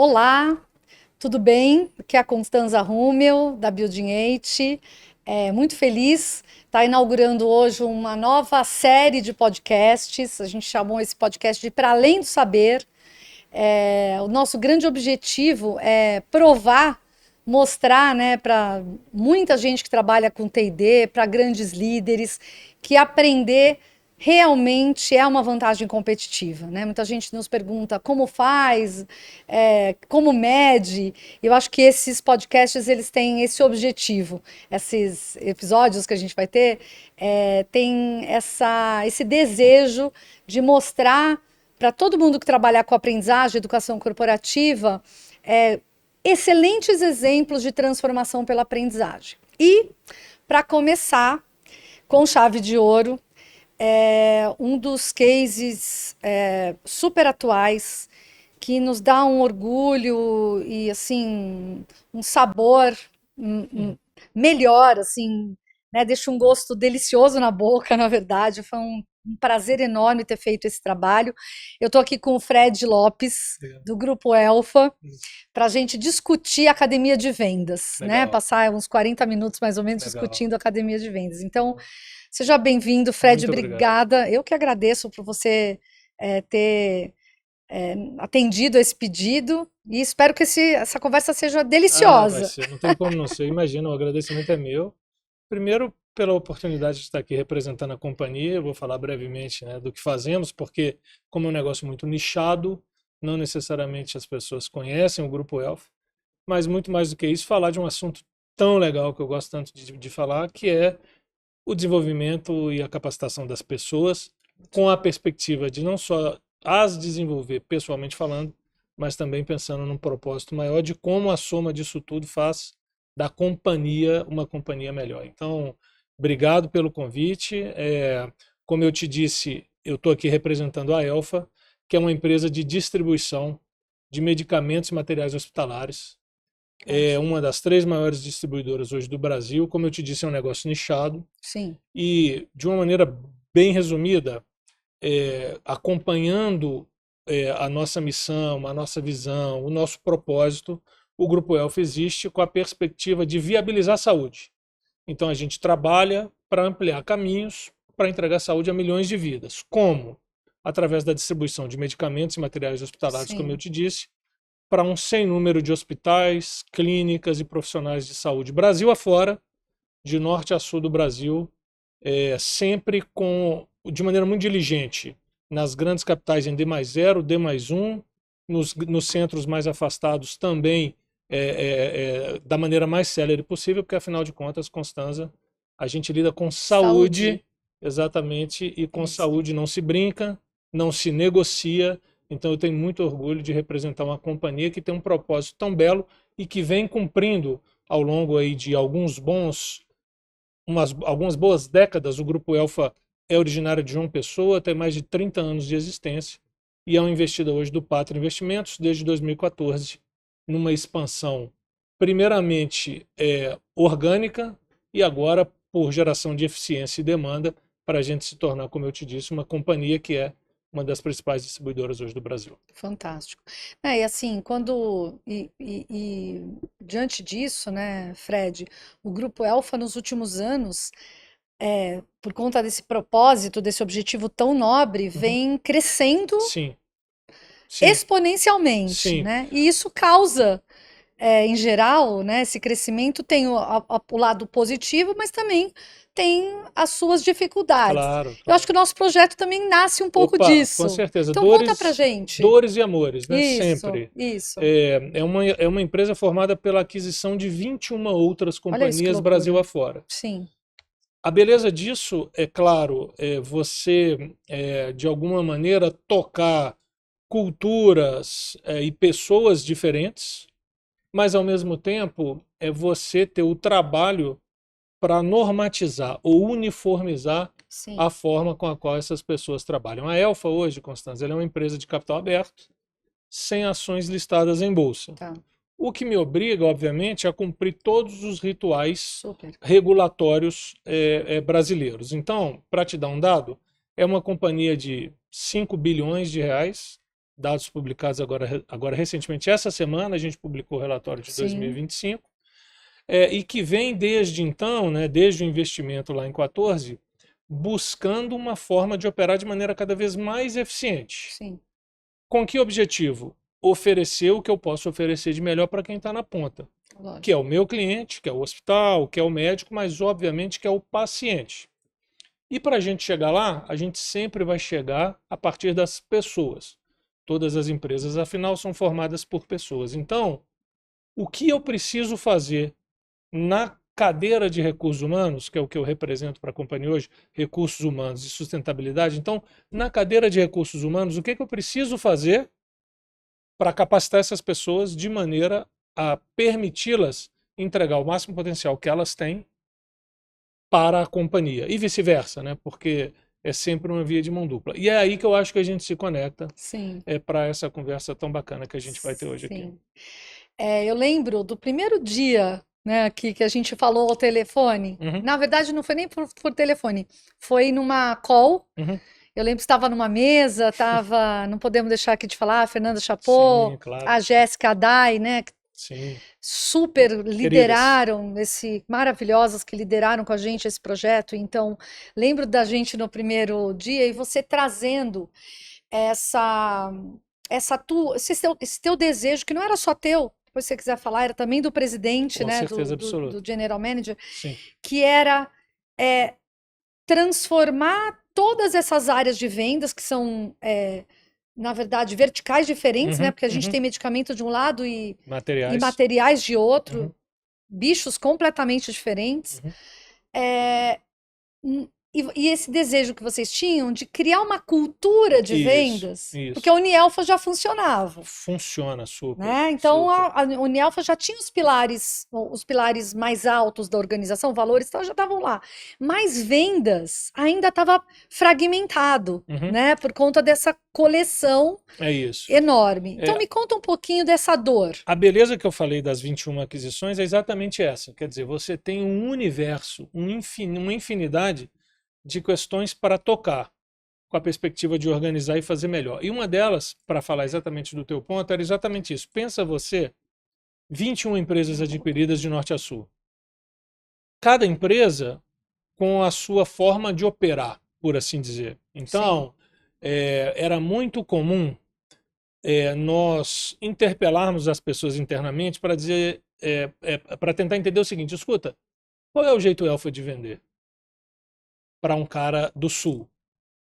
Olá, tudo bem? Aqui é a Constanza Rummel, da Building 8. Muito feliz estar inaugurando hoje uma nova série de podcasts. A gente chamou esse podcast de Para Além do Saber. O nosso grande objetivo é provar, mostrar, né, para muita gente que trabalha com T&D, para grandes líderes, que aprender realmente é uma vantagem competitiva, né? Muita gente nos pergunta como faz, como mede. Eu acho que esses podcasts eles têm esse objetivo. Esses episódios que a gente vai ter tem esse desejo de mostrar para todo mundo que trabalha com aprendizagem, educação corporativa, excelentes exemplos de transformação pela aprendizagem. E, para começar, com chave de ouro, um dos cases super atuais que nos dá um orgulho e assim um sabor melhor, assim, né? Deixa um gosto delicioso na boca, na verdade. Foi um prazer enorme ter feito esse trabalho. Eu estou aqui com o Fred Lopes, do Grupo Elfa, para a gente discutir academia de vendas, né? Passar uns 40 minutos mais ou menos discutindo academia de vendas. Então, seja bem-vindo, Fred. Muito Obrigada. obrigado. Eu que agradeço por você ter atendido esse pedido e espero que essa conversa seja Vai deliciosa. ser, não tem como não ser. Imagina, o agradecimento é meu. Primeiro, pela oportunidade de estar aqui representando a companhia, eu vou falar brevemente, né, do que fazemos, porque como é um negócio muito nichado, não necessariamente as pessoas conhecem o Grupo Elfa, mas muito mais do que isso, falar de um assunto tão legal que eu gosto tanto de falar, que é o desenvolvimento e a capacitação das pessoas, com a perspectiva de não só as desenvolver pessoalmente falando, mas também pensando num propósito maior de como a soma disso tudo faz da companhia uma companhia melhor. Então, obrigado pelo convite. Como eu te disse, eu estou aqui representando a Elfa, que é uma empresa de distribuição de medicamentos e materiais hospitalares. É uma das 3 maiores distribuidoras hoje do Brasil. Como eu te disse, é um negócio nichado. Sim. E, de uma maneira bem resumida, acompanhando a nossa missão, a nossa visão, o nosso propósito, o Grupo Elfa existe com a perspectiva de viabilizar a saúde. Então, a gente trabalha para ampliar caminhos para entregar saúde a milhões de vidas. Como? Através da distribuição de medicamentos e materiais hospitalares, como eu Sim. te disse, para um sem número de hospitais, clínicas e profissionais de saúde, Brasil afora, de norte a sul do Brasil, sempre de maneira muito diligente, nas grandes capitais em D+0, D+1, nos centros mais afastados também, da maneira mais célere possível, porque afinal de contas, Constanza, a gente lida com saúde, Saúde. exatamente, e com Isso. saúde não se brinca, não se negocia. Então eu tenho muito orgulho de representar uma companhia que tem um propósito tão belo e que vem cumprindo ao longo aí de algumas boas décadas. O Grupo Elfa é originário de João Pessoa, tem mais de 30 anos de existência e é um investidor hoje do Pátria Investimentos desde 2014, numa expansão primeiramente orgânica e agora por geração de eficiência e demanda para a gente se tornar, como eu te disse, uma companhia que é uma das principais distribuidoras hoje do Brasil. Fantástico. E assim, diante disso, né, Fred, o Grupo Elfa nos últimos anos, por conta desse propósito, desse objetivo tão nobre, Uhum. vem crescendo Sim, sim, exponencialmente, sim, né? E isso causa, em geral, né, esse crescimento tem o lado positivo, mas também tem as suas dificuldades. claro, Eu acho que claro. o nosso projeto também nasce um pouco Opa, com disso. certeza. Então conta pra Dores, gente. dores e amores, né? Isso, Sempre. isso. É uma empresa formada pela aquisição de 21 outras Olha isso que companhias Brasil loucura. afora. Sim, A beleza disso, é claro, você, de alguma maneira, tocar culturas, e pessoas diferentes, mas, ao mesmo tempo, é você ter o trabalho para normatizar ou uniformizar a sim, forma com a qual essas pessoas trabalham. A Elfa hoje, Constância, ela é uma empresa de capital aberto, sem ações listadas em bolsa. tá. O que me obriga, obviamente, a cumprir todos os rituais Super. regulatórios brasileiros. Então, para te dar um dado, é uma companhia de 5 bilhões de reais, dados publicados agora recentemente, essa semana a gente publicou o relatório de Sim. 2025, e que vem desde então, né, desde o investimento lá em 14, buscando uma forma de operar de maneira cada vez mais eficiente. Sim. Com que objetivo? Oferecer o que eu posso oferecer de melhor para quem está na ponta, que é Lógico. o meu cliente, que é o hospital, que é o médico, mas obviamente que é o paciente. E para a gente chegar lá, a gente sempre vai chegar a partir das pessoas. Todas as empresas, afinal, são formadas por pessoas. Então, o que eu preciso fazer na cadeira de recursos humanos, que é o que eu represento para a companhia hoje, recursos humanos e sustentabilidade. Então, na cadeira de recursos humanos, o que eu preciso fazer para capacitar essas pessoas de maneira a permiti-las entregar o máximo potencial que elas têm para a companhia e vice-versa, né? Porque é sempre uma via de mão dupla. E é aí que eu acho que a gente se conecta Sim. para essa conversa tão bacana que a gente vai ter hoje aqui. Sim. Eu lembro do primeiro dia, né, que a gente falou ao telefone. Uhum, Na verdade, não foi nem por telefone, foi numa call. uhum. Eu lembro que estava numa mesa, não podemos deixar aqui de falar, a Fernanda Sim, Chapot, claro. a Jéssica Adai, né, que Sim. super Queridas. lideraram maravilhosas que lideraram com a gente esse projeto. Então, lembro da gente no primeiro dia e você trazendo esse teu desejo, que não era só teu, depois se você quiser falar, era também do presidente, Com né, certeza do absoluta. general manager, Sim. que era transformar todas essas áreas de vendas, que são, na verdade, verticais diferentes, né, porque a gente tem medicamento de um lado e materiais, materiais de outro, bichos completamente diferentes. E esse desejo que vocês tinham de criar uma cultura de vendas, porque a Unielfa já funcionava. Funciona super. Né? Então super. a Unielfa já tinha os pilares mais altos da organização, valores já estavam lá. Mas vendas ainda estava fragmentado, né? Por conta dessa coleção enorme. Então me conta um pouquinho dessa dor. A beleza que eu falei das 21 aquisições é exatamente essa. Quer dizer, você tem um universo, uma infinidade de questões para tocar, com a perspectiva de organizar e fazer melhor. E uma delas, para falar exatamente do teu ponto, era exatamente isso. Pensa você, 21 empresas adquiridas de norte a sul. Cada empresa com a sua forma de operar, por assim dizer. Então, era muito comum nós interpelarmos as pessoas internamente para dizer, para tentar entender o seguinte: escuta, qual é o jeito Elfa de vender para um cara do sul?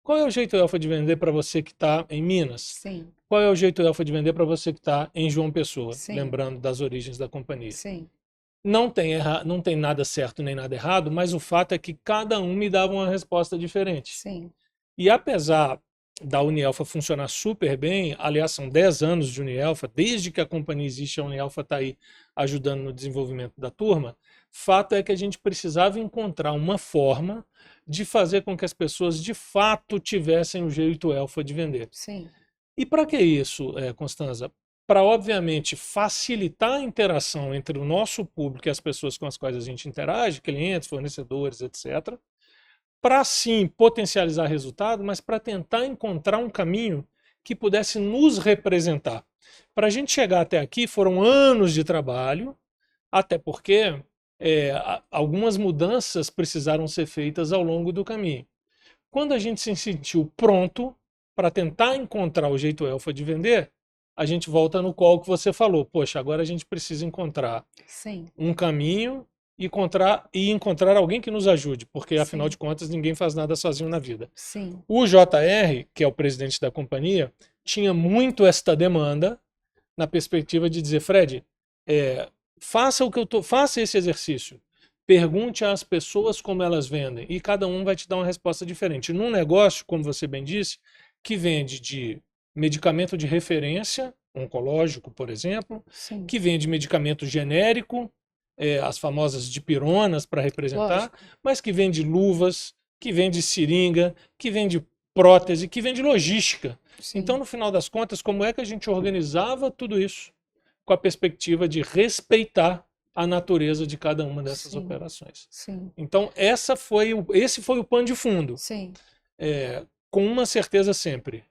Qual é o jeito Elfa de vender para você que está em Minas? Sim. Qual é o jeito Elfa de vender para você que está em João Pessoa? Sim. Lembrando das origens da companhia. Sim. Não tem nada certo nem nada errado, mas o fato é que cada um me dava uma resposta diferente. Sim. E apesar da Unielfa funcionar super bem, aliás, são 10 anos de Unielfa, desde que a companhia existe, a Unielfa está aí ajudando no desenvolvimento da turma. Fato é que a gente precisava encontrar uma forma de fazer com que as pessoas de fato tivessem o jeito Elfa de vender. Sim. E para que isso, Constanza? Para, obviamente, facilitar a interação entre o nosso público e as pessoas com as quais a gente interage, clientes, fornecedores, etc., para sim potencializar resultado, mas para tentar encontrar um caminho que pudesse nos representar. Para a gente chegar até aqui foram anos de trabalho, até porque algumas mudanças precisaram ser feitas ao longo do caminho. Quando a gente se sentiu pronto para tentar encontrar o jeito Elfa de vender, a gente volta no call que você falou. Poxa, agora a gente precisa encontrar um caminho e encontrar alguém que nos ajude, porque afinal de contas ninguém faz nada sozinho na vida. Sim. O JR, que é o presidente da companhia, tinha muito esta demanda na perspectiva de dizer: Fred, faça esse exercício. Pergunte às pessoas como elas vendem e cada um vai te dar uma resposta diferente. Num negócio, como você bem disse, que vende de medicamento de referência, oncológico, por exemplo, Sim. que vende medicamento genérico, as famosas dipironas para representar, Lógico. mas que vende luvas, que vende seringa, que vende prótese, que vende logística. Sim. Então, no final das contas, como é que a gente organizava tudo isso com a perspectiva de respeitar a natureza de cada uma dessas operações? Sim. Então, esse foi o pano de fundo. Sim. Com uma certeza sempre: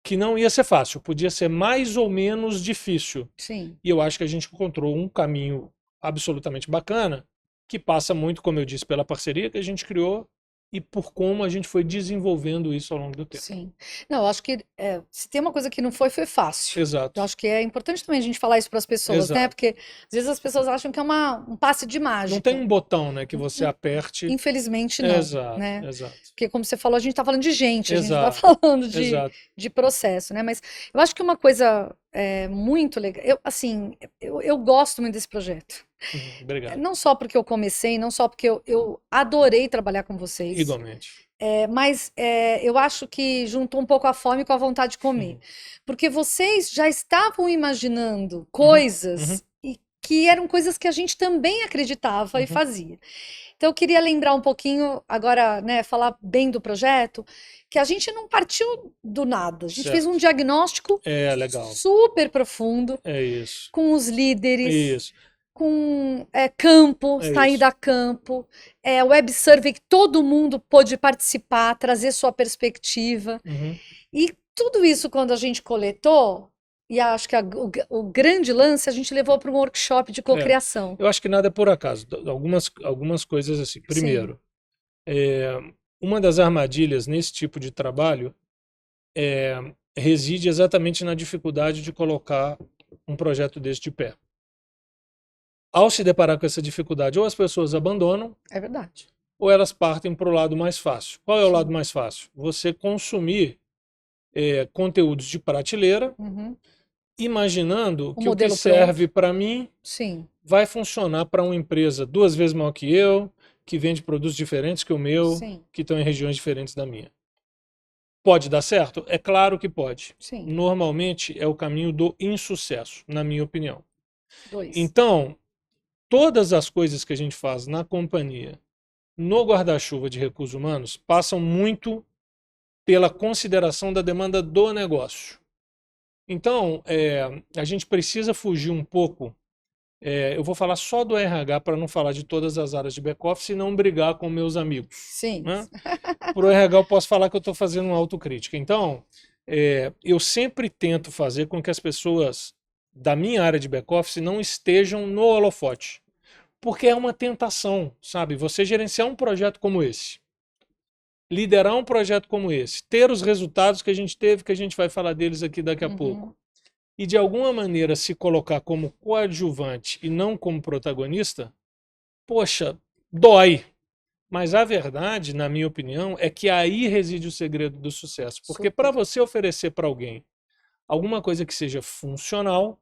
que não ia ser fácil, podia ser mais ou menos difícil. Sim. E eu acho que a gente encontrou um caminho absolutamente bacana, que passa muito, como eu disse, pela parceria que a gente criou e por como a gente foi desenvolvendo isso ao longo do tempo. Sim. Não, eu acho que se tem uma coisa que não foi fácil. Eu Exato, acho que é importante também a gente falar isso para as pessoas, né? exato. Porque às vezes as pessoas acham que é um passe de Não tem mágica. um botão, né, que você aperte. Infelizmente não, Exato, né? exato, Porque como você falou, a gente está falando de gente, a gente não está exato, falando exato. de processo, né? Mas eu acho que uma coisa muito legal, eu gosto muito desse projeto. Obrigado. Não só porque eu comecei, não só porque eu adorei trabalhar com vocês, Igualmente. mas eu acho que juntou um pouco a fome com a vontade de comer. Porque vocês já estavam imaginando coisas e que eram coisas que a gente também acreditava e fazia. Então, eu queria lembrar um pouquinho, agora, né, falar bem do projeto, que a gente não partiu do nada. A gente fez um Certo. diagnóstico Legal. super profundo É isso. com os líderes, Isso. com campo, saída a campo, web survey que todo mundo pôde participar, trazer sua perspectiva. E tudo isso, quando a gente coletou, e acho que o grande lance a gente levou para um workshop de cocriação. Eu acho que nada é por acaso. Algumas coisas assim. Primeiro, uma das armadilhas nesse tipo de trabalho reside exatamente na dificuldade de colocar um projeto desse de pé. Ao se deparar com essa dificuldade, ou as pessoas abandonam, É verdade. ou elas partem para o lado mais fácil. Qual é o lado mais fácil? Você consumir conteúdos de prateleira, imaginando que o que serve para mim vai funcionar para uma empresa 2 vezes maior que eu, que vende produtos diferentes que o meu, que estão em regiões diferentes da minha. Pode dar certo? É claro que pode. Normalmente é o caminho do insucesso, na minha opinião. Então, todas as coisas que a gente faz na companhia, no guarda-chuva de recursos humanos, passam muito pela consideração da demanda do negócio. Então, a gente precisa fugir um pouco. Eu vou falar só do RH para não falar de todas as áreas de back-office e não brigar com meus amigos. Sim. Né? Para o RH eu posso falar que eu estou fazendo uma autocrítica. Então, eu sempre tento fazer com que as pessoas da minha área de back-office não estejam no holofote. Porque é uma tentação, sabe? Você gerenciar um projeto como esse, liderar um projeto como esse, ter os resultados que a gente teve, que a gente vai falar deles aqui daqui a pouco, e de alguma maneira se colocar como coadjuvante e não como protagonista, poxa, dói. Mas a verdade, na minha opinião, é que aí reside o segredo do sucesso. Porque para você oferecer para alguém alguma coisa que seja funcional,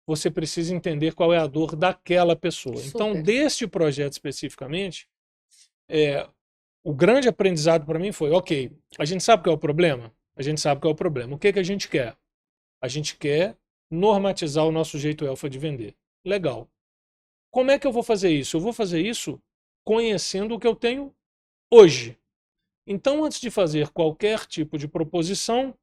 você precisa entender qual é a dor daquela pessoa. Então, deste projeto especificamente, o grande aprendizado para mim foi, ok, a gente sabe qual é o problema? A gente sabe qual é o problema. O que a gente quer? A gente quer normatizar o nosso jeito elfa de vender. Legal. Como é que eu vou fazer isso? Eu vou fazer isso conhecendo o que eu tenho hoje. Então, antes de fazer qualquer tipo de proposição,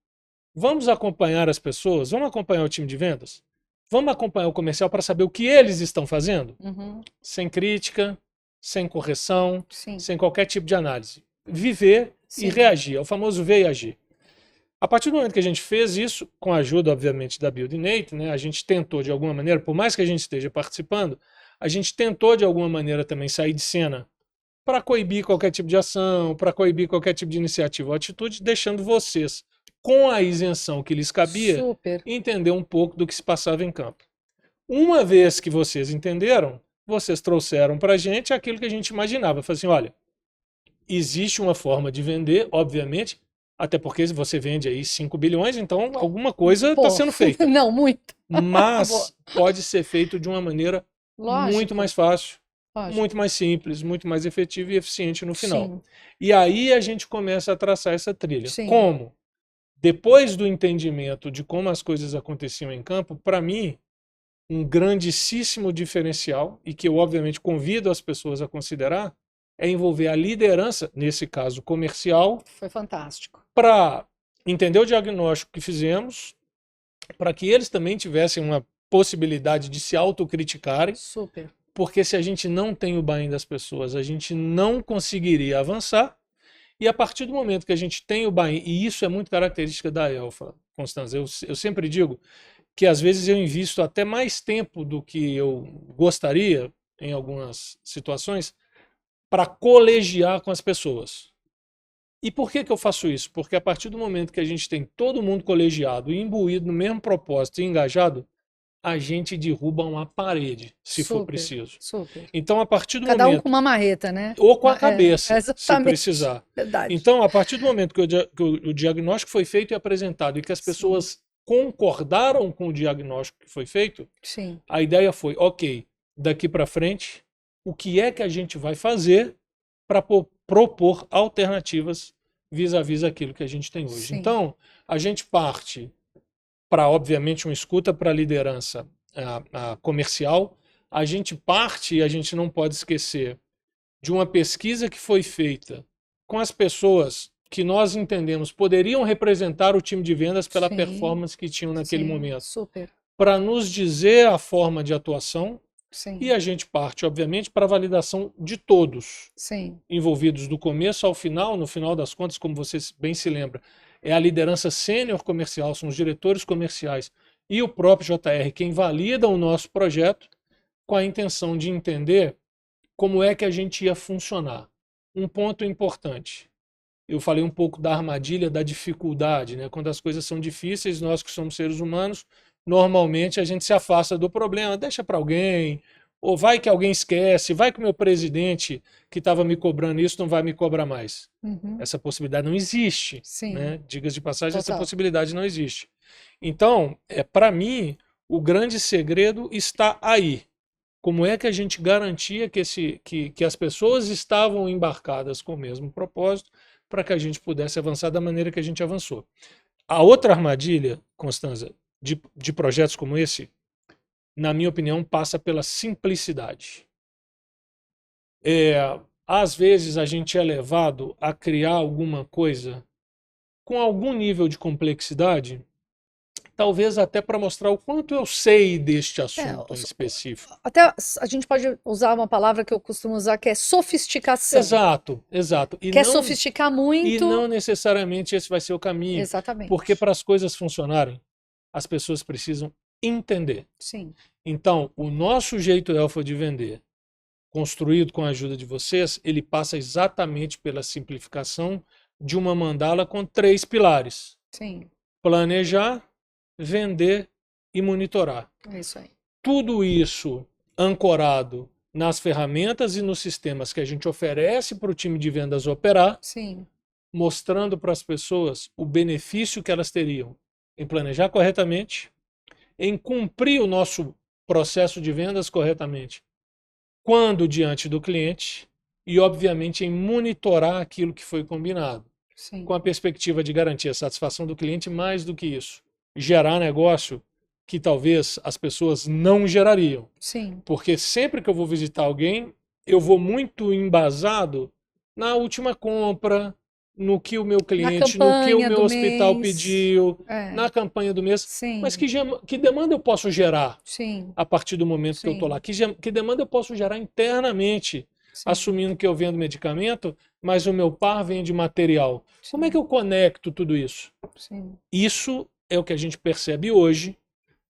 vamos acompanhar as pessoas, vamos acompanhar o time de vendas, vamos acompanhar o comercial para saber o que eles estão fazendo, sem crítica, sem correção, sem qualquer tipo de análise. Viver e reagir, é o famoso ver e agir. A partir do momento que a gente fez isso, com a ajuda, obviamente, da Buildinate, né, a gente tentou, de alguma maneira, por mais que a gente esteja participando, a gente tentou, de alguma maneira, também sair de cena para coibir qualquer tipo de ação, para coibir qualquer tipo de iniciativa ou atitude, deixando vocês, com a isenção que lhes cabia, entender um pouco do que se passava em campo. Uma vez que vocês entenderam, vocês trouxeram para a gente aquilo que a gente imaginava. Falaram assim, olha, existe uma forma de vender, obviamente, até porque você vende aí 5 bilhões, então alguma coisa está sendo feita. Não, muito. Mas pode ser feito de uma maneira muito mais fácil, muito mais simples, muito mais efetiva e eficiente no final. E aí a gente começa a traçar essa trilha. Como? Depois do entendimento de como as coisas aconteciam em campo, para mim, um grandíssimo diferencial, e que eu obviamente convido as pessoas a considerar, é envolver a liderança, nesse caso comercial. Foi fantástico. Para entender o diagnóstico que fizemos, para que eles também tivessem uma possibilidade de se autocriticarem. Porque se a gente não tem o buy-in das pessoas, a gente não conseguiria avançar. E a partir do momento que a gente tem o buy-in, e isso é muito característica da Elfa, Constanza, eu sempre digo que às vezes eu invisto até mais tempo do que eu gostaria, em algumas situações, para colegiar com as pessoas. E por que que eu faço isso? Porque a partir do momento que a gente tem todo mundo colegiado e imbuído no mesmo propósito e engajado, a gente derruba uma parede, se for Super, preciso. super. Então, a partir do Cada um com momento, uma marreta, né? ou com a É, cabeça, se exatamente. precisar. Verdade. Então, a partir do momento que o diagnóstico foi feito e apresentado e que as Sim. pessoas concordaram com o diagnóstico que foi feito, Sim, a ideia foi, ok, daqui para frente, o que é que a gente vai fazer para propor alternativas vis-à-vis aquilo que a gente tem hoje. sim, Então, a gente parte para, obviamente, uma escuta para a liderança comercial, a gente parte, e a gente não pode esquecer, de uma pesquisa que foi feita com as pessoas que nós entendemos poderiam representar o time de vendas pela sim, performance que tinham naquele sim, momento, super, para nos dizer a forma de atuação, sim, e a gente parte, obviamente, para a validação de todos sim, envolvidos do começo ao final. No final das contas, como você bem se lembra, é a liderança sênior comercial, são os diretores comerciais e o próprio JR quem valida o nosso projeto com a intenção de entender como é que a gente ia funcionar. Um ponto importante. Eu falei um pouco da armadilha, da dificuldade, né? Quando as coisas são difíceis, nós que somos seres humanos, normalmente a gente se afasta do problema, deixa para alguém, ou vai que alguém esquece, vai que o meu presidente que estava me cobrando isso não vai me cobrar mais. uhum, Essa possibilidade não existe, sim, né? Diga-se de passagem, essa total, possibilidade não existe. Então, para mim, o grande segredo está aí. Como é que a gente garantia que as pessoas estavam embarcadas com o mesmo propósito para que a gente pudesse avançar da maneira que a gente avançou? A outra armadilha, Constanza, de projetos como esse, na minha opinião, passa pela simplicidade. Às vezes a gente é levado a criar alguma coisa com algum nível de complexidade, talvez até para mostrar o quanto eu sei deste assunto em específico. até a gente pode usar uma palavra que eu costumo usar que é sofisticação. Exato, exato. Quer sofisticar E muito, não necessariamente esse vai ser o caminho, exatamente, porque para as coisas funcionarem, as pessoas precisam entender. sim, Então, o nosso jeito Elfa de vender, construído com a ajuda de vocês, ele passa exatamente pela simplificação de uma mandala com 3 pilares: sim, planejar, vender e monitorar. é isso aí, Tudo isso ancorado nas ferramentas e nos sistemas que a gente oferece para o time de vendas operar, sim, mostrando para as pessoas o benefício que elas teriam em planejar corretamente, em cumprir o nosso processo de vendas corretamente, quando diante do cliente, e obviamente em monitorar aquilo que foi combinado, sim, com a perspectiva de garantir a satisfação do cliente, mais do que isso, gerar negócio que talvez as pessoas não gerariam. sim, Porque sempre que eu vou visitar alguém, eu vou muito embasado na última compra, no que o meu na cliente, no que o campanha meu do hospital mês, pediu, é, na campanha do mês. Mas sim, que demanda eu posso gerar sim, a partir do momento que eu estou sim, lá? Que demanda eu posso gerar internamente, sim, assumindo que eu vendo medicamento, mas o meu par vende material? Como é que eu conecto tudo isso? sim, Isso é o que a gente percebe hoje,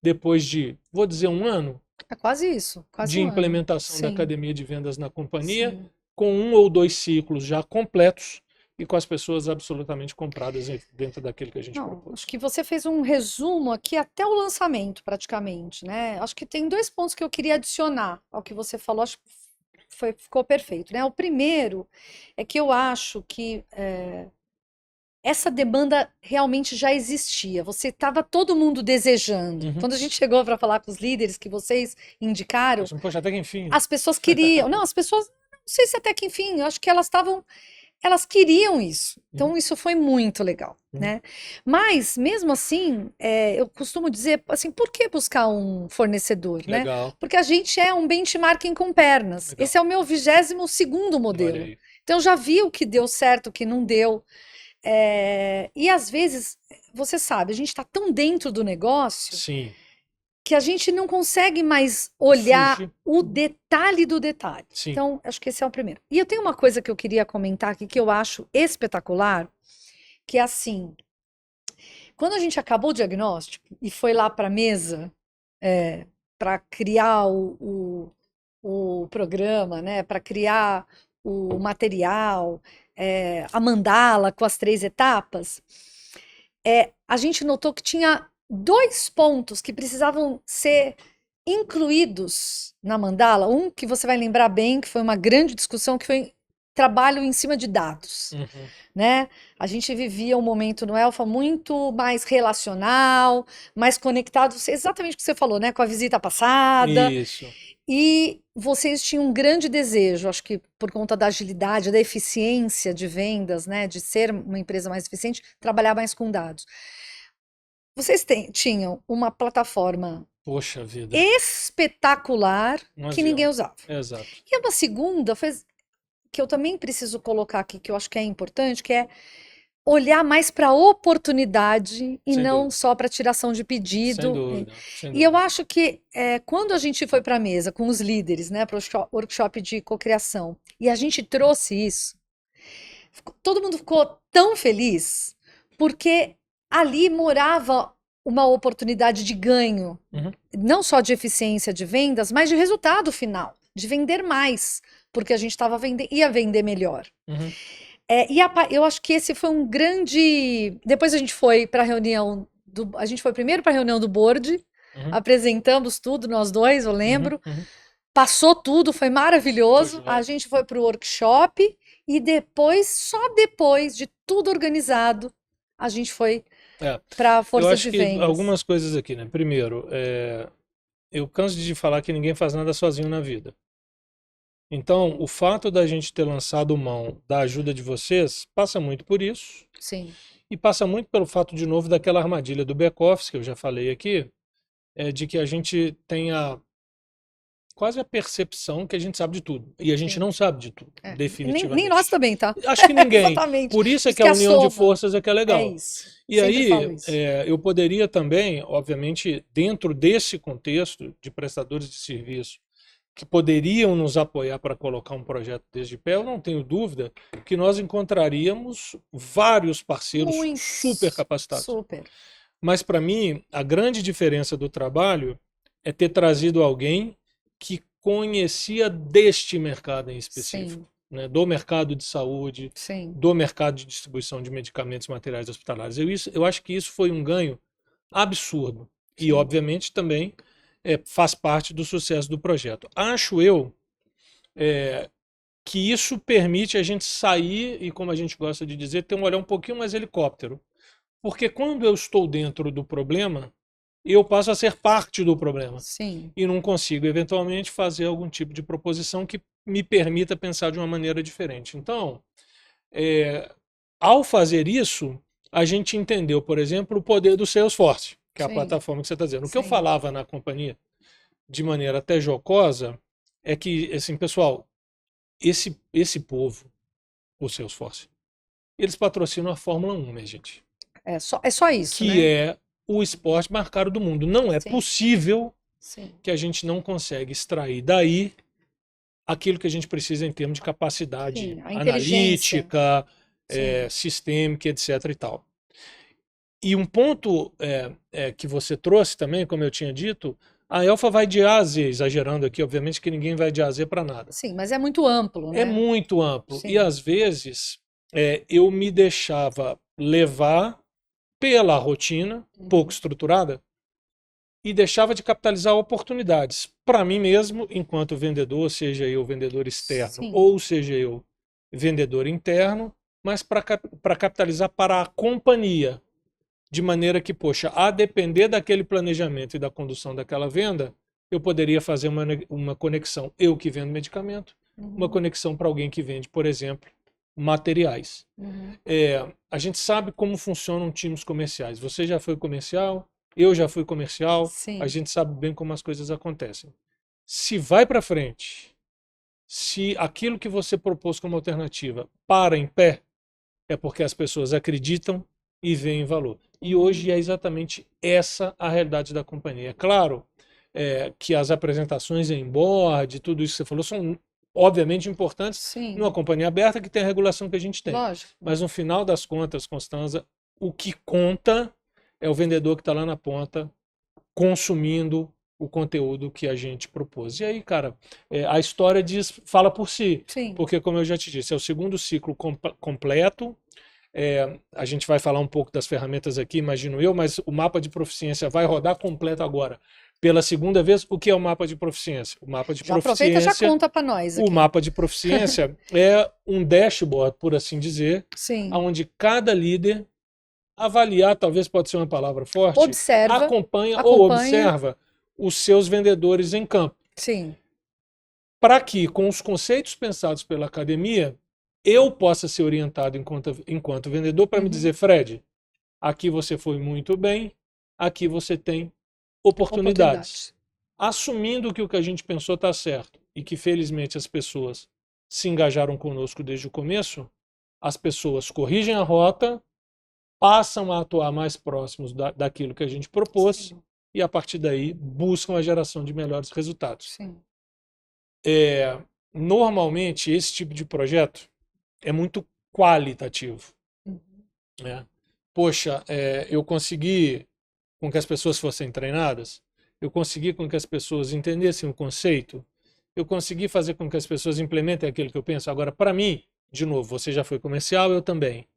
depois de, vou dizer, um ano é quase isso, quase de um ano, implementação da sim, academia de vendas na companhia, sim. com 1 ou 2 ciclos já completos e com as pessoas absolutamente compradas dentro daquilo que a gente Não, propôs. acho que você fez um resumo aqui até o lançamento, praticamente, né? Acho que tem 2 pontos que eu queria adicionar ao que você falou, acho que ficou perfeito, né? O primeiro é que eu acho que essa demanda realmente já existia. Você estava todo mundo desejando. Uhum. Quando a gente chegou para falar com os líderes que vocês indicaram, Poxa, até que enfim. as pessoas queriam. Não, as pessoas, não sei se até que enfim, eu acho que elas queriam isso. Então, isso foi muito legal, né? Mas, mesmo assim, eu costumo dizer, assim, por que buscar um fornecedor, né? Legal. Porque a gente é um benchmarking com pernas. Legal. Esse é o meu 22º Olha modelo. aí. Então, eu já vi o que deu certo, o que não deu. E, às vezes, você sabe, a gente está tão dentro do negócio Sim. que a gente não consegue mais olhar Fugir. o detalhe do detalhe. Sim. Então, acho que esse é o primeiro. E eu tenho uma coisa que eu queria comentar aqui que eu acho espetacular, que é assim, quando a gente acabou o diagnóstico e foi lá para a mesa para criar o programa, né, para criar o material, a mandala com as 3 etapas, a gente notou que tinha 2 pontos que precisavam ser incluídos na mandala. Um que você vai lembrar bem, que foi uma grande discussão, que foi trabalho em cima de dados, Uhum. né? A gente vivia um momento no Elfa muito mais relacional, mais conectado, exatamente o que você falou, né? Com a visita passada. Isso. E vocês tinham um grande desejo, acho que por conta da agilidade, da eficiência de vendas, né? De ser uma empresa mais eficiente, trabalhar mais com dados. Vocês tinham uma plataforma Poxa vida. espetacular Não que ninguém adianta. usava. Exato. E uma segunda, que eu também preciso colocar aqui, que eu acho que é importante, que é olhar mais para a oportunidade e Sem não dúvida. só para tiração de Sem pedido. dúvida. Sem E eu dúvida. acho que quando a gente foi para a mesa com os líderes, né, para o workshop de cocriação, e a gente trouxe isso, todo mundo ficou tão feliz, porque ali morava uma oportunidade de ganho, Uhum. não só de eficiência de vendas, mas de resultado final, de vender mais, porque a gente ia vender melhor. Uhum. Eu acho que esse foi um grande. Depois a gente foi para a reunião a gente foi primeiro para a reunião do board, Uhum. apresentamos tudo, nós dois, eu Uhum. lembro. Uhum. Passou tudo, foi Foi maravilhoso. A demais. gente foi para o workshop e depois, só depois de tudo organizado, a gente foi É. para a Eu força acho de que vendas. algumas coisas aqui, né? Primeiro, eu canso de falar que ninguém faz nada sozinho na vida. Então, o fato da gente ter lançado mão da ajuda de vocês passa muito por isso. Sim, E passa muito pelo fato, de novo, daquela armadilha do back-office, que eu já falei aqui, de que a gente tenha quase a percepção que a gente sabe de tudo. E a gente sim. não sabe de tudo, Nem nós definitivamente. também, tá? Acho que ninguém. Exatamente. Por isso Por é isso que que a a união de soma forças é que é é legal. isso. E Sempre aí, falo isso. eu poderia também, obviamente, dentro desse contexto de prestadores de serviço que poderiam nos apoiar para colocar um projeto desde pé, eu não tenho dúvida que nós encontraríamos vários parceiros super Muitos. capacitados. Super. Mas para mim, a grande diferença do trabalho é ter trazido alguém que conhecia deste mercado em específico, Sim, né? Do mercado de saúde, sim. do mercado de distribuição de medicamentos e materiais hospitalares. Eu acho que isso foi um ganho absurdo. E, Sim. obviamente, também faz parte do sucesso do projeto. Acho eu que isso permite a gente sair e, como a gente gosta de dizer, ter um olhar um pouquinho mais helicóptero. Porque quando eu estou dentro do problema, eu passo a ser parte do problema. Sim. E não consigo, eventualmente, fazer algum tipo de proposição que me permita pensar de uma maneira diferente. Então, ao fazer isso, a gente entendeu, por exemplo, o poder do Salesforce, que é a Sim. plataforma que você está dizendo. O que eu Sim. falava na companhia, de maneira até jocosa, é que, assim, pessoal, esse povo, o Salesforce, eles patrocinam a Fórmula 1, minha gente. É só isso, Que né? é o esporte mais caro do mundo. Não é Sim. possível Sim. que a gente não consegue extrair daí aquilo que a gente precisa em termos de capacidade Sim. A inteligência. analítica, Sim. sistêmica, etc. e tal. E um ponto que você trouxe também, como eu tinha dito, a Elfa vai de A a Z, exagerando aqui, obviamente que ninguém vai de A a Z para nada. Sim, mas é muito amplo, É né? muito amplo. E Sim. às vezes eu me deixava levar pela rotina pouco estruturada e deixava de capitalizar oportunidades para mim mesmo, enquanto vendedor, seja eu vendedor externo Sim. ou seja eu vendedor interno, mas para capitalizar para a companhia, de maneira que, poxa, a depender daquele planejamento e da condução daquela venda, eu poderia fazer uma conexão, eu que vendo medicamento, uma conexão para alguém que vende, por exemplo, materiais. A gente sabe como funcionam times comerciais. Você já foi comercial, eu já fui comercial, Sim. a gente sabe bem como as coisas acontecem. Se vai para frente, se aquilo que você propôs como alternativa para em pé, é porque as pessoas acreditam e veem valor. E hoje é exatamente essa a realidade da companhia. É claro que as apresentações em board, tudo isso que você falou, são obviamente importantes numa Sim, companhia aberta que tem a regulação que a gente tem. lógico. Mas no final das contas, Constanza, o que conta é o vendedor que está lá na ponta consumindo o conteúdo que a gente propôs. E aí, cara, a história fala por si, Sim. porque como eu já te disse, é o segundo ciclo completo. A gente vai falar um pouco das ferramentas aqui, imagino eu, mas o mapa de proficiência vai rodar completo agora. Pela segunda vez, o que é o mapa de proficiência? O mapa de Já aproveita e já proficiência, conta para nós o aqui. mapa de proficiência é um dashboard, por assim dizer, Sim. onde cada líder avaliar, talvez pode ser uma palavra forte, Observa, acompanha ou observa os seus vendedores em campo. Sim. Para que, com os conceitos pensados pela academia, eu possa ser orientado enquanto vendedor para me dizer, Fred, aqui você foi muito bem, aqui você tem oportunidades. Assumindo que o que a gente pensou está certo e que felizmente as pessoas se engajaram conosco desde o começo, as pessoas corrigem a rota, passam a atuar mais próximos daquilo que a gente propôs. Sim. E a partir daí buscam a geração de melhores resultados. Sim. Normalmente esse tipo de projeto é muito qualitativo. Né? Poxa, eu consegui com que as pessoas fossem treinadas, eu consegui com que as pessoas entendessem o conceito, eu consegui fazer com que as pessoas implementem aquilo que eu penso. Agora, para mim, de novo, você já foi comercial, eu também.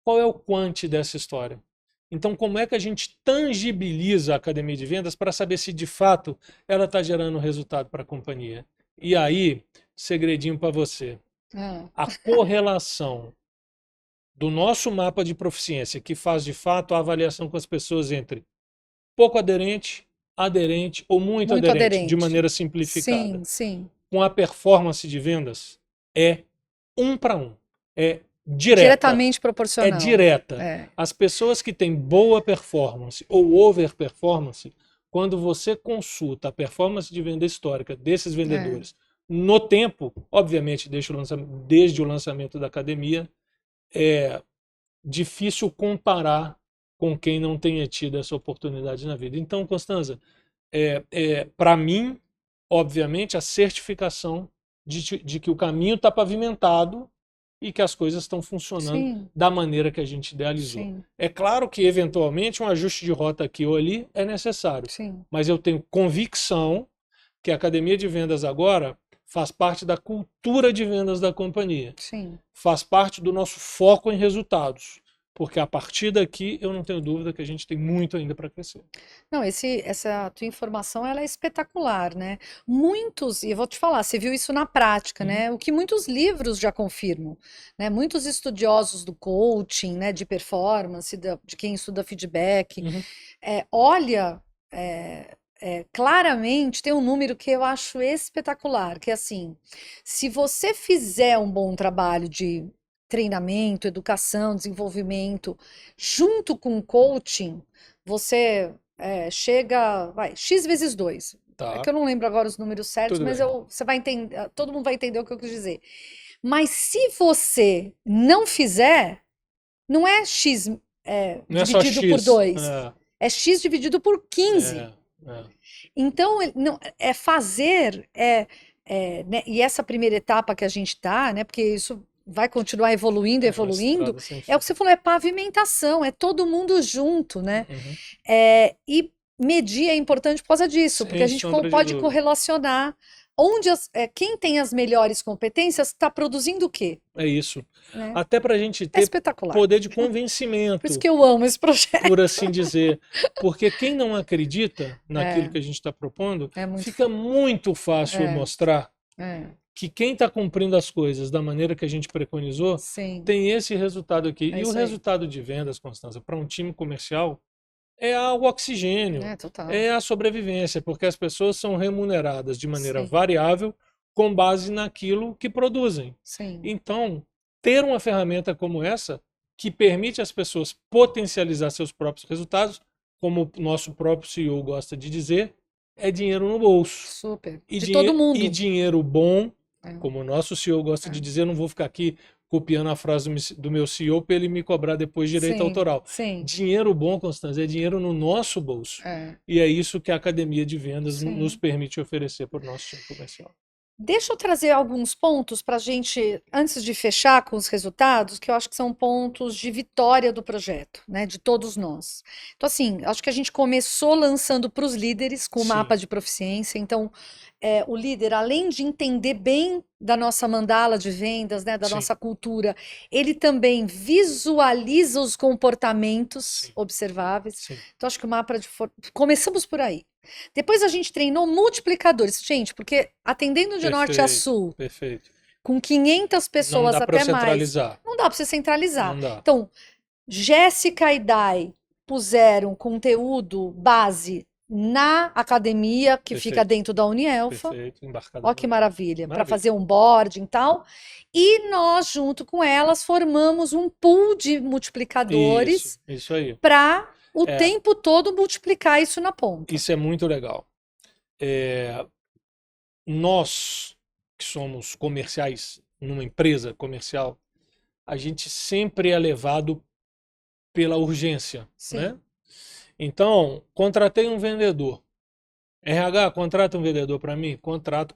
Qual é o quant dessa história? Então, como é que a gente tangibiliza a academia de vendas para saber se de fato ela está gerando resultado para a companhia? E aí, segredinho para você. A correlação do nosso mapa de proficiência, que faz de fato a avaliação com as pessoas entre pouco aderente, aderente ou muito aderente, de maneira simplificada. Sim, sim. Com a performance de vendas, é 1 para 1. É direta. Diretamente proporcional. É direta. As pessoas que têm boa performance ou over performance, quando você consulta a performance de venda histórica desses vendedores no tempo, obviamente desde o lançamento da academia, é difícil comparar com quem não tenha tido essa oportunidade na vida. Então, Constanza, para mim, obviamente, a certificação de que o caminho está pavimentado e que as coisas estão funcionando da maneira que a gente idealizou. Sim. É claro que, eventualmente, um ajuste de rota aqui ou ali é necessário. Sim. Mas eu tenho convicção que a Academia de Vendas agora faz parte da cultura de vendas da companhia. Sim. Faz parte do nosso foco em resultados. Porque a partir daqui, eu não tenho dúvida que a gente tem muito ainda para crescer. Não, essa tua informação, ela é espetacular, né? Muitos, e eu vou te falar, você viu isso na prática, né? O que muitos livros já confirmam, né? Muitos estudiosos do coaching, né? De performance, de quem estuda feedback, olha, claramente tem um número que eu acho espetacular, que é assim, se você fizer um bom trabalho de treinamento, educação, desenvolvimento, junto com o coaching, você chega, X vezes 2. Tá. É que eu não lembro agora os números certos, mas você vai entender, todo mundo vai entender o que eu quis dizer. Mas se você não fizer, não é X não dividido X. por 2, é X dividido por 15. Então, não, fazer, né, e essa primeira etapa que a gente está, né, porque isso vai continuar evoluindo, evoluindo, é o que você falou, é pavimentação, é todo mundo junto, né? E medir é importante por causa disso, porque a gente pode correlacionar onde quem tem as melhores competências está produzindo o quê? É isso. Né? Até para a gente ter poder de convencimento. Por isso que eu amo esse projeto. Por assim dizer. Porque quem não acredita naquilo que a gente está propondo, fica muito fácil mostrar que quem está cumprindo as coisas da maneira que a gente preconizou tem esse resultado aqui. E o resultado de vendas, Constanza, para um time comercial é o oxigênio, é a sobrevivência, porque as pessoas são remuneradas de maneira variável com base naquilo que produzem. Então, ter uma ferramenta como essa, que permite às pessoas potencializar seus próprios resultados, como o nosso próprio CEO gosta de dizer, é dinheiro no bolso. Super. De todo mundo. E dinheiro bom, como o nosso CEO gosta de dizer, não vou ficar aqui copiando a frase do meu CEO para ele me cobrar depois direito Sim, autoral. sim. Dinheiro bom, Constância, é dinheiro no nosso bolso. E é isso que a Academia de Vendas nos Sim. permite oferecer para o nosso time comercial. Deixa eu trazer alguns pontos para a gente, antes de fechar com os resultados, que eu acho que são pontos de vitória do projeto, né, de todos nós. Então, assim, acho que a gente começou lançando para os líderes com o mapa Sim, de proficiência. Então, o líder, além de entender bem da nossa mandala de vendas, né, da sim, nossa cultura, ele também visualiza os comportamentos sim, observáveis. sim. Então, acho que o mapa de começamos por aí. Depois a gente treinou multiplicadores, gente, porque atendendo de norte a Perfeito, sul, perfeito. com 500 Não pessoas dá para eu até mais, centralizar. não dá para você centralizar. Não dá. Então, Jéssica e Dai puseram conteúdo base na academia, que fica Perfeito, dentro da Unielfa. perfeito. Embarcada Ó no que União. maravilha, para Maravilha. fazer um boarding e tal. E nós, junto com elas, formamos um pool de multiplicadores Isso aí. para o É, tempo todo multiplicar isso na ponta. isso é muito legal. Nós, que somos comerciais numa empresa comercial, a gente sempre é levado pela urgência, né? Sim. Então, contratei um vendedor. RH, contrata um vendedor para mim?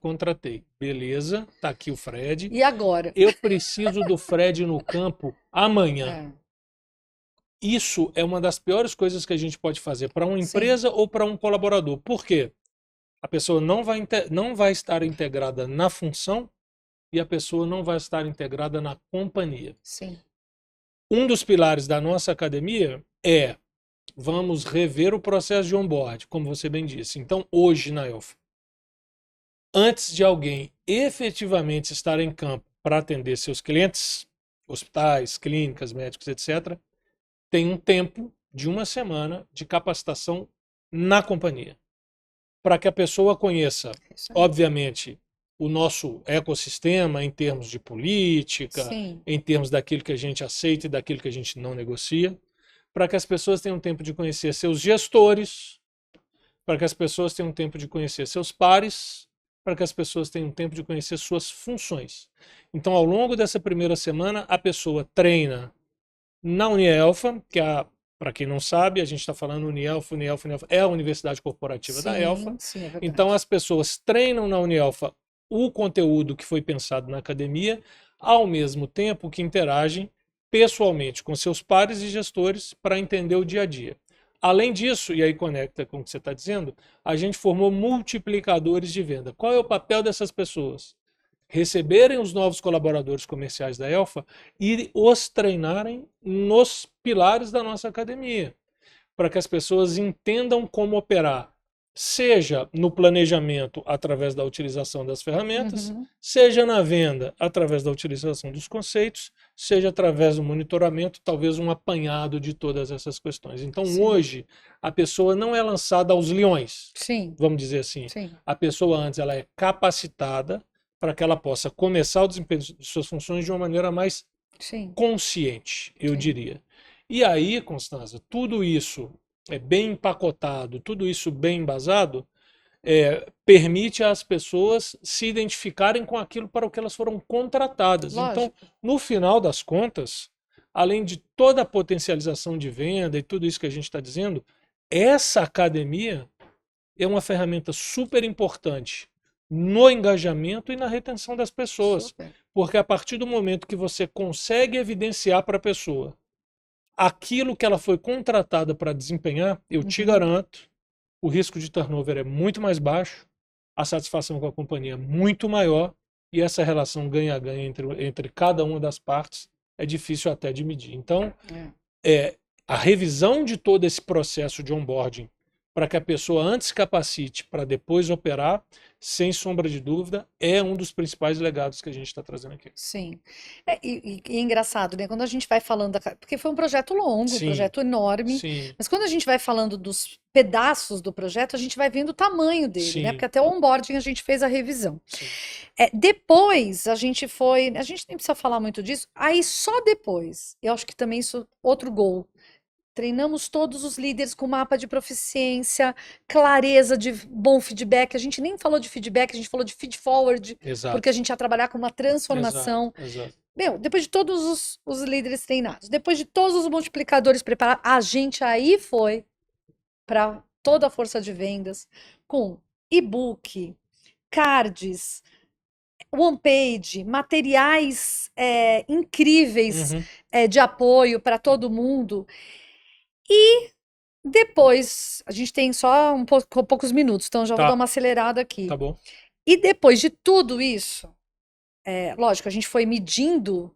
Contratei. Beleza, tá aqui o Fred. E agora? Eu preciso do Fred no campo amanhã. É, Isso é uma das piores coisas que a gente pode fazer para uma sim, empresa ou para um colaborador. Por quê? A pessoa não vai estar integrada na função e a pessoa não vai estar integrada na companhia. sim. Um dos pilares da nossa academia é vamos rever o processo de onboard, como você bem disse. Então, hoje na Elfa, antes de alguém efetivamente estar em campo para atender seus clientes, hospitais, clínicas, médicos, etc., tem um tempo de uma semana de capacitação na companhia, para que a pessoa conheça, Isso aí. obviamente, o nosso ecossistema em termos de política, Sim, em termos daquilo que a gente aceita e daquilo que a gente não negocia, para que as pessoas tenham tempo de conhecer seus gestores, para que as pessoas tenham tempo de conhecer seus pares, para que as pessoas tenham tempo de conhecer suas funções. Então, ao longo dessa primeira semana, a pessoa treina na Unielfa, que é, para quem não sabe, a gente está falando Unielfa é a universidade corporativa da Elfa. sim, é verdade. Então, as pessoas treinam na Unielfa o conteúdo que foi pensado na academia, ao mesmo tempo que interagem pessoalmente com seus pares e gestores para entender o dia a dia. Além disso, e aí conecta com o que você está dizendo, a gente formou multiplicadores de venda. Qual é o papel dessas pessoas? Receberem os novos colaboradores comerciais da Elfa e os treinarem nos pilares da nossa academia, para que as pessoas entendam como operar, seja no planejamento através da utilização das ferramentas, seja na venda através da utilização dos conceitos, seja através do monitoramento, talvez um apanhado de todas essas questões. Então, Sim. hoje, a pessoa não é lançada aos leões, Sim, vamos dizer assim. sim, A pessoa antes ela é capacitada para que ela possa começar o desempenho de suas funções de uma maneira mais sim, consciente, eu sim. diria. E aí, Constanza, tudo isso é bem empacotado, tudo isso bem embasado, permite às pessoas se identificarem com aquilo para o que elas foram contratadas. Então, Lógico. no final das contas, além de toda a potencialização de venda e tudo isso que a gente está dizendo, essa academia é uma ferramenta super importante no engajamento e na retenção das pessoas. Super. Porque a partir do momento que você consegue evidenciar para a pessoa aquilo que ela foi contratada para desempenhar, eu te garanto, o risco de turnover é muito mais baixo, a satisfação com a companhia é muito maior e essa relação ganha-ganha entre cada uma das partes é difícil até de medir. Então, a revisão de todo esse processo de onboarding para que a pessoa antes capacite para depois operar, sem sombra de dúvida, é um dos principais legados que a gente está trazendo aqui. Sim. E é engraçado, né? Quando a gente vai falando, porque foi um projeto longo, um Sim, projeto enorme, sim, mas quando a gente vai falando dos pedaços do projeto, a gente vai vendo o tamanho dele, né? sim, Porque até o onboarding a gente fez a revisão. sim. Depois a gente nem precisa falar muito disso, aí só depois, eu acho que também isso, outro gol. Treinamos todos os líderes com mapa de proficiência, clareza de bom feedback. A gente nem falou de feedback, a gente falou de feed forward, Exato, porque a gente ia trabalhar com uma transformação. exato. depois de todos os líderes treinados, depois de todos os multiplicadores preparados, a gente aí foi para toda a força de vendas com e-book, cards, one page, materiais incríveis Uhum. de apoio para todo mundo. E depois, a gente tem só poucos minutos, então já vou dar Tá, uma acelerada aqui. tá bom. E depois de tudo isso, lógico, a gente foi medindo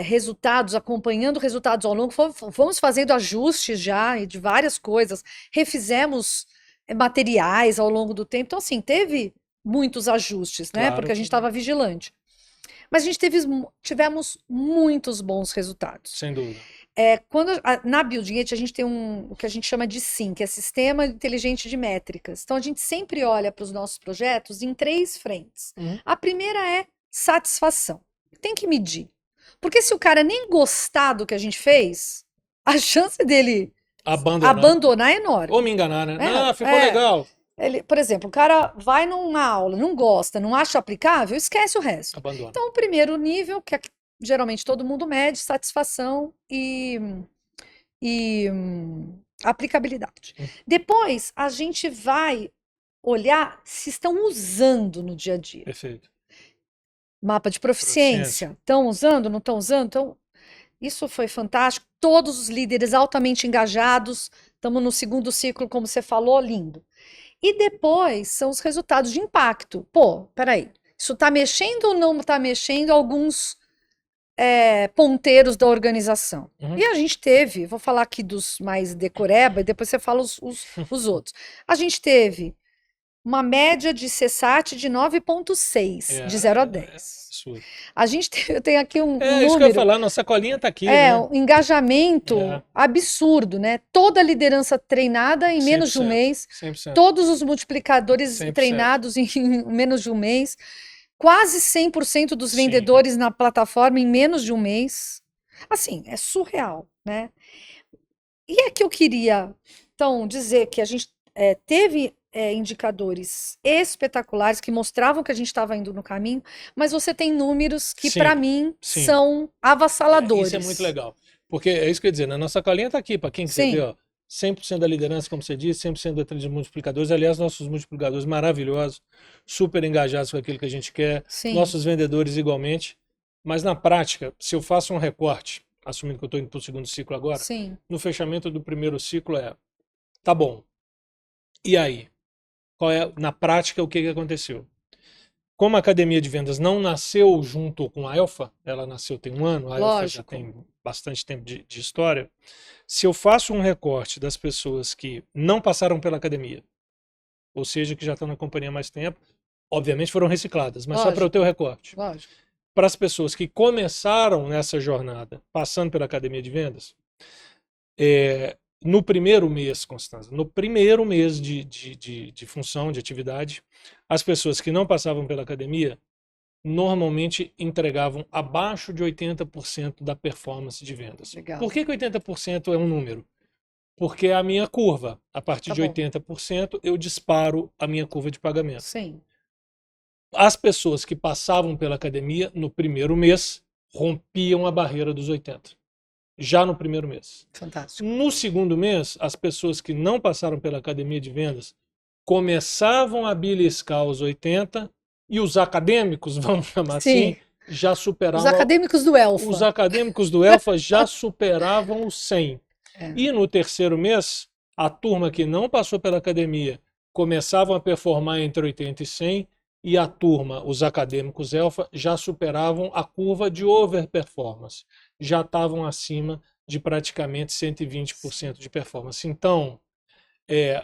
resultados, acompanhando resultados ao longo, fomos fazendo ajustes já de várias coisas, refizemos materiais ao longo do tempo. Então, assim, teve muitos ajustes, né? Porque Claro, a gente estava vigilante. Mas a gente tivemos muitos bons resultados. sem dúvida. Na Building It, a gente tem o que a gente chama de SIM, que é Sistema Inteligente de Métricas. Então, a gente sempre olha para os nossos projetos em 3 frentes. Uhum. A primeira é satisfação. Tem que medir. Porque se o cara nem gostar do que a gente fez, a chance dele abandonar é enorme. Ou me enganar, né? Não, ficou legal. Por exemplo, o cara vai numa aula, não gosta, não acha aplicável, esquece o resto. Abandona. Então, o primeiro nível, que geralmente todo mundo mede, satisfação e aplicabilidade. Depois, a gente vai olhar se estão usando no dia a dia. Perfeito. Mapa de proficiência. Estão usando, não estão usando? Então, isso foi fantástico. Todos os líderes altamente engajados. Estamos no segundo ciclo, como você falou, lindo. E depois são os resultados de impacto. Pô, peraí. Isso está mexendo ou não está mexendo alguns ponteiros da organização? Uhum. E a gente teve, vou falar aqui dos mais decoreba, e depois você fala os outros. A gente teve uma média de CSAT de 9,6, de 0 a 10. A gente tem aqui um número. Isso que eu ia falar, nossa colinha está aqui. Um engajamento absurdo, né? Toda a liderança treinada em menos de um mês. 100%. Todos os multiplicadores 100%. treinados em menos de um mês. Quase 100% dos vendedores na plataforma em menos de um mês. Assim, é surreal, né? E é que eu queria, então, dizer que a gente teve indicadores espetaculares que mostravam que a gente estava indo no caminho, mas você tem números que, para mim, são avassaladores. Isso é muito legal. Porque é isso que eu ia dizer, né? Nossa colinha está aqui, para quem quiser ver, ó, 100% da liderança, como você disse, 100% da trilha de multiplicadores. Aliás, nossos multiplicadores maravilhosos, super engajados com aquilo que a gente quer. Nossos vendedores igualmente. Mas na prática, se eu faço um recorte, assumindo que eu estou indo para o segundo ciclo agora, no fechamento do primeiro ciclo tá bom. E aí? Na prática, o que aconteceu? Como a academia de vendas não nasceu junto com a Elfa, ela nasceu tem 1 ano, a Elfa já tem bastante tempo de história. Se eu faço um recorte das pessoas que não passaram pela academia, ou seja, que já estão na companhia há mais tempo, obviamente foram recicladas, mas só para eu ter o recorte. Para as pessoas que começaram nessa jornada, passando pela academia de vendas, no primeiro mês, Constanza, no primeiro mês de função, de atividade, as pessoas que não passavam pela academia normalmente entregavam abaixo de 80% da performance de vendas. Legal. Por que 80% é um número? Porque é a minha curva. A partir de 80%, eu disparo a minha curva de pagamento. Sim. As pessoas que passavam pela academia no primeiro mês rompiam a barreira dos 80%. Já no primeiro mês. Fantástico. No segundo mês, as pessoas que não passaram pela academia de vendas começavam a beliscar os 80 e os acadêmicos, vamos chamar assim, já superavam... Os acadêmicos do Elfa. Os acadêmicos do Elfa já superavam os 100. E no terceiro mês, a turma que não passou pela academia começavam a performar entre 80 e 100 e a turma, os acadêmicos Elfa, já superavam a curva de overperformance. Já estavam acima de praticamente 120% de performance. Então,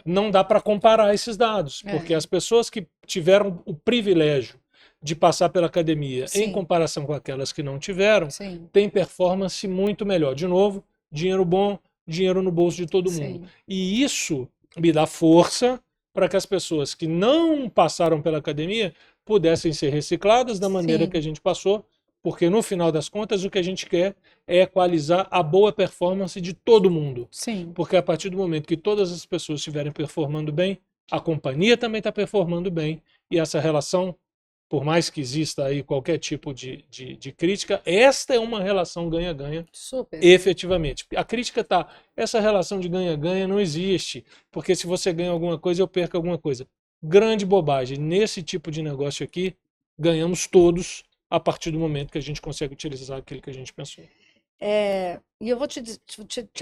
não dá para comparar esses dados, porque as pessoas que tiveram o privilégio de passar pela academia, em comparação com aquelas que não tiveram, têm performance muito melhor. De novo, dinheiro bom, dinheiro no bolso de todo mundo. E isso me dá força para que as pessoas que não passaram pela academia pudessem ser recicladas da maneira que a gente passou, porque no final das contas o que a gente quer é equalizar a boa performance de todo mundo. Porque a partir do momento que todas as pessoas estiverem performando bem, a companhia também está performando bem, e essa relação por mais que exista aí qualquer tipo de crítica, esta é uma relação ganha-ganha Super. efetivamente. A crítica está, essa relação de ganha-ganha não existe, porque se você ganha alguma coisa, eu perco alguma coisa. Grande bobagem. Nesse tipo de negócio aqui, ganhamos todos a partir do momento que a gente consegue utilizar aquilo que a gente pensou. E eu vou te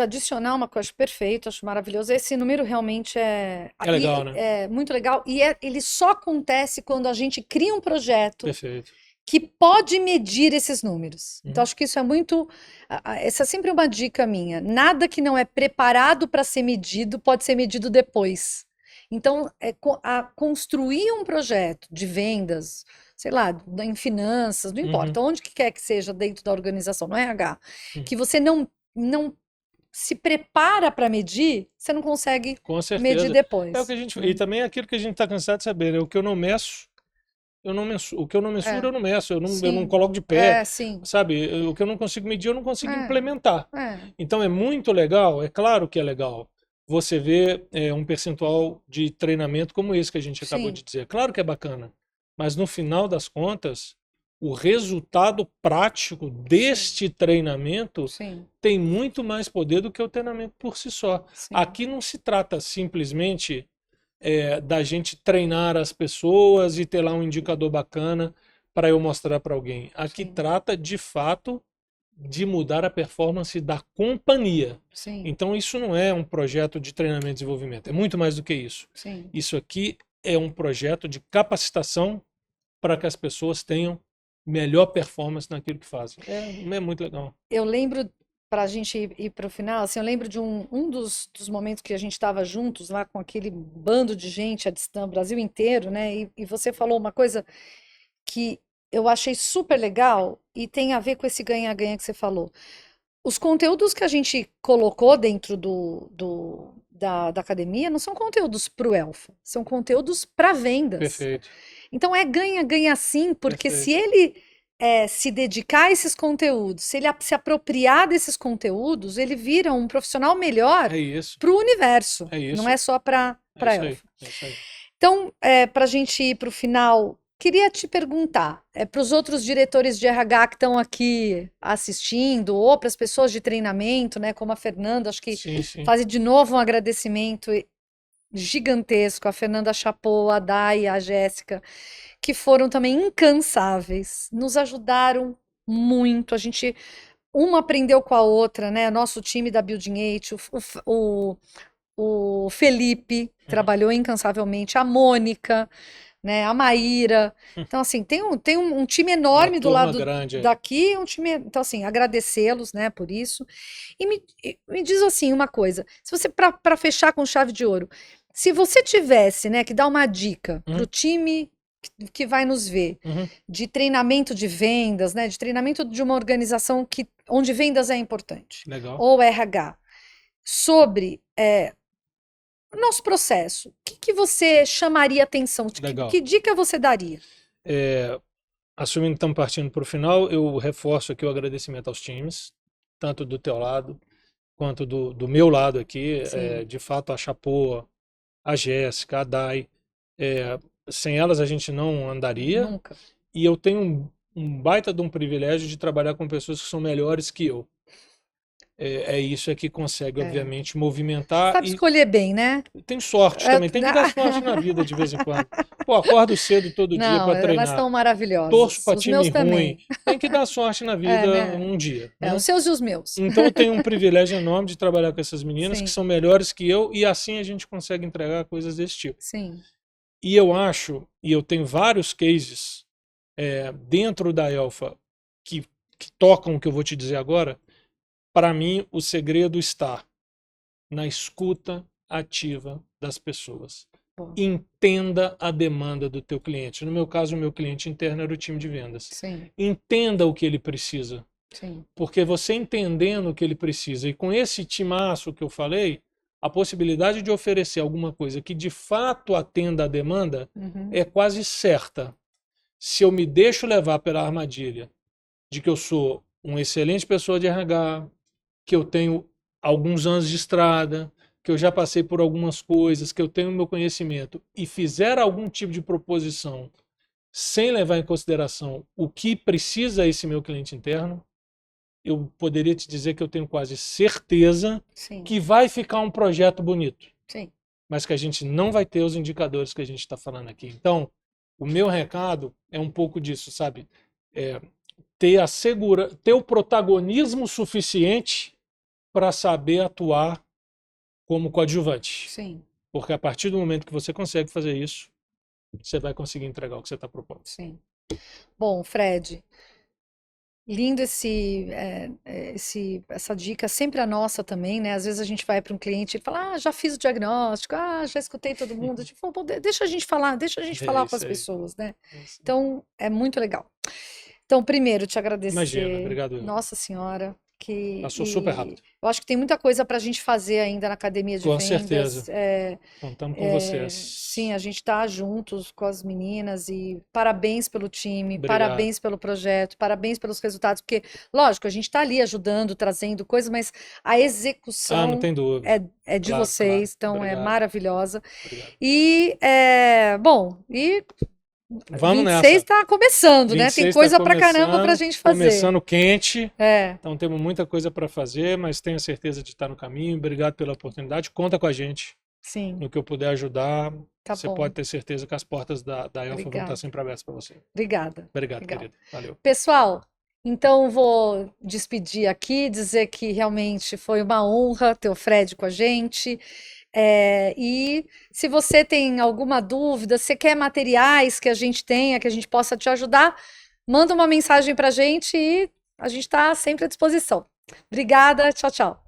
adicionar uma coisa, acho perfeito, acho maravilhoso. Esse número realmente É legal, né? é muito legal. E ele só acontece quando a gente cria um projeto Perfeito. que pode medir esses números. Então, Uhum. acho que isso é muito. Essa é sempre uma dica minha. Nada que não é preparado para ser medido pode ser medido depois. Então, construir um projeto de vendas, sei lá, em finanças, não Uhum. importa, onde que quer que seja dentro da organização, no RH, Uhum. que você não se prepara para medir, você não consegue Com medir certeza. É o depois, que a gente, né? e também é aquilo que a gente está cansado de saber, né? O que eu não meço, eu não mensuro. O que eu não mensuro, É, eu não meço. Eu não sim, coloco de pé, sim, sabe? O que eu não consigo medir, eu não consigo implementar. é, Então é muito legal, é claro que é legal você ver um percentual de treinamento como esse que a gente acabou sim, de dizer. Claro que é bacana, mas no final das contas, o resultado prático sim, deste treinamento sim, tem muito mais poder do que o treinamento por si só. sim, Aqui não se trata simplesmente da gente treinar as pessoas e ter lá um indicador bacana para eu mostrar para alguém. Aqui sim, trata de fato de mudar a performance da companhia. sim, Então isso não é um projeto de treinamento e desenvolvimento, é muito mais do que isso. sim. Isso aqui é um projeto de capacitação para que as pessoas tenham melhor performance naquilo que fazem. É muito legal. Eu lembro, para a gente ir para o final, assim, eu lembro de um dos momentos que a gente estava juntos lá com aquele bando de gente a distância, Brasil inteiro, né? E você falou uma coisa que eu achei super legal e tem a ver com esse ganha-ganha que você falou. Os conteúdos que a gente colocou dentro da academia não são conteúdos para o Elfa, são conteúdos para vendas. Perfeito, Então é ganha-ganha sim, porque se perfeito. ele se dedicar a esses conteúdos, se ele se apropriar desses conteúdos, ele vira um profissional melhor É isso, para o universo, é não isso, é só para é isso aí, Elfa. é isso aí. Então, para a gente ir para o final, queria te perguntar, para os outros diretores de RH que estão aqui assistindo, ou para as pessoas de treinamento, né, como a Fernanda, acho que Sim, sim. fazer de novo um agradecimento gigantesco, a Fernanda Chapou, a Day, a Jéssica, que foram também incansáveis, nos ajudaram muito. A gente uma aprendeu com a outra, né? Nosso time da Building 8, o Felipe Uhum. trabalhou incansavelmente, a Mônica, né? A Maíra. Então, assim, tem um time Uma enorme do turma lado grande aí. daqui, um time. Então, assim, agradecê-los, né, por isso. E me diz assim uma coisa: se você, para fechar com chave de ouro, se você tivesse, né, que dar uma dica para o Uhum, time que vai nos ver, uhum. de treinamento de vendas, né, de treinamento de uma organização onde vendas é importante, Legal, ou RH, sobre o nosso processo, o que você chamaria atenção? legal. Que dica você daria? É, assumindo que estamos partindo para o final, eu reforço aqui o agradecimento aos times, tanto do teu lado quanto do meu lado aqui. Sim, De fato, a Chapoa, a Jéssica, a Dai, sem elas a gente não andaria. nunca. E eu tenho um baita de um privilégio de trabalhar com pessoas que são melhores que eu. É isso é que consegue, É. obviamente, movimentar Sabe e escolher bem, né? tem sorte É, também. Tem que dar sorte na vida de vez em quando. Pô, acordo cedo todo dia não, para elas treinar. estão Torço maravilhosas. para Os time meus ruim. também. Tem que dar sorte na É, vida né? um dia, Os né? seus e os meus. Então eu tenho um privilégio enorme de trabalhar com essas meninas que Sim, são melhores que eu e assim a gente consegue entregar coisas desse tipo. sim. E eu acho, e eu tenho vários cases dentro da Elfa que, que tocam o que eu vou te dizer agora. Para mim, o segredo está na escuta ativa das pessoas. Bom, Entenda a demanda do teu cliente. No meu caso, o meu cliente interno era o time de vendas. sim, Entenda o que ele precisa, sim. porque você entendendo o que ele precisa e com esse timaço que eu falei, a possibilidade de oferecer alguma coisa que de fato atenda a demanda Uhum, é quase certa. Se eu me deixo levar pela armadilha de que eu sou uma excelente pessoa de RH, que eu tenho alguns anos de estrada, que eu já passei por algumas coisas, que eu tenho meu conhecimento e fizer algum tipo de proposição sem levar em consideração o que precisa esse meu cliente interno, eu poderia te dizer que eu tenho quase certeza Sim, que vai ficar um projeto bonito, sim, mas que a gente não vai ter os indicadores que a gente está falando aqui. Então, o meu recado é um pouco disso, sabe? É, ter o protagonismo suficiente para saber atuar como coadjuvante. sim, Porque a partir do momento que você consegue fazer isso, você vai conseguir entregar o que você está propondo. sim. Bom, Fred, lindo essa dica, sempre a nossa também, né? Às vezes a gente vai para um cliente e fala, já fiz o diagnóstico, já escutei todo mundo. Tipo, "Pô, deixa a gente É falar com as isso aí. pessoas, né? É isso. Então, é muito legal. Então, primeiro, te Imagina, agradecer, obrigado eu. Nossa Senhora, Passou super rápido. eu acho que tem muita coisa para a gente fazer ainda na academia de Com vendas. certeza. Contamos com Sim, vocês. a gente está juntos com as meninas e parabéns pelo time, Obrigado. parabéns pelo projeto, parabéns pelos resultados, porque, lógico, a gente está ali ajudando, trazendo coisas, mas a Ah, não execução tem dúvida. é de Claro, claro. vocês, então é Obrigado. maravilhosa. Obrigado. Bom, e Vamos 26 nessa. está começando, né? Tem 26 está coisa pra caramba pra gente fazer. começando quente. É, Então temos muita coisa para fazer, mas tenho certeza de estar no caminho. Obrigado pela oportunidade. Conta com a gente sim, no que eu puder ajudar. tá Você bom. pode ter certeza que as portas da Elfa vão estar Obrigada, sempre abertas para você. obrigada. Obrigado, Legal. querido. Valeu. Pessoal, então vou despedir aqui, dizer que realmente foi uma honra ter o Fred com a gente. E se você tem alguma dúvida, se quer materiais que a gente tenha, que a gente possa te ajudar, manda uma mensagem para a gente e a gente está sempre à disposição. Obrigada, tchau, tchau.